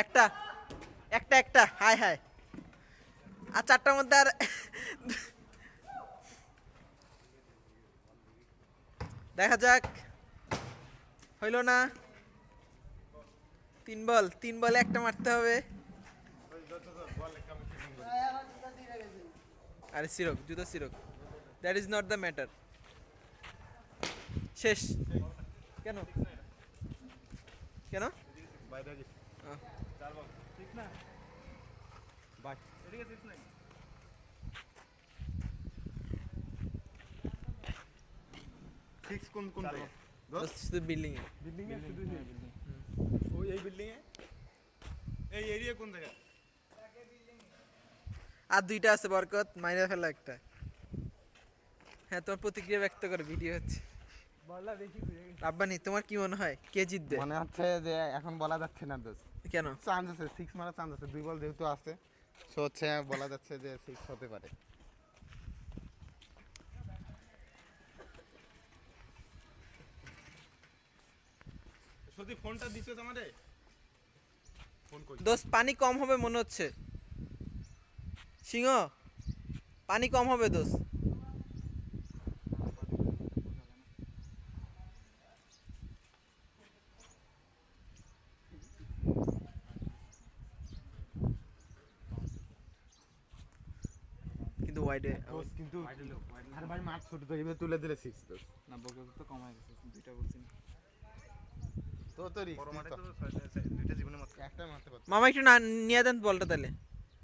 একটা একটা একটা হাই হাই আর চারটার মধ্যে আর দেখা যাক হইল না। তিন বলে একটা মারতে হবে। আরে সিরক জুতো সিরক, that is not the matter. শেষ। কেন কেন আহ, সিক্স কোন কোন জায়গা শুধু বিল্ডিং এ। বিল্ডিং এ শুধু ওই এই বিল্ডিং এ এই এরিয়া কোন জায়গা আর দুইটা আছে বরকত, মাইরা ফেলা একটা। হ্যাঁ তোমার প্রতিক্রিয়া ব্যক্ত করে, ভিডিও হচ্ছে। রাব্বানি তোমার কি মনে হয় কে জিতবে? মনে হচ্ছে যে এখন বলা যাচ্ছে না দোষ, কেন? চান্স আছে সিক্স মারার চান্স আছে, দুই বল যেহেতু আছে সো হচ্ছে বলা যাচ্ছে যে সিক্স হতে পারে। সত্যি ফোনটা দিছো আমারে, ফোন কই দোস্ত পানি কম হবে মনে হচ্ছে। সিংহ পানি কম হবে দোস্ত। কিন্তু ওয়াইডে দোষ কিন্তু আরে ভাই মাঠ ছোট তো এইভাবে তুলে দিলে সিক্স দোষ না বকে তো কম হয়ে গেছে, দুইটা বলছি না। তো তো রিস্ক বড় মাঠে তো দুইটা জীবনে মাত্র একটা মারতে পারতো। মামা একটু না নিয়ে দেন বলটা তাহলে।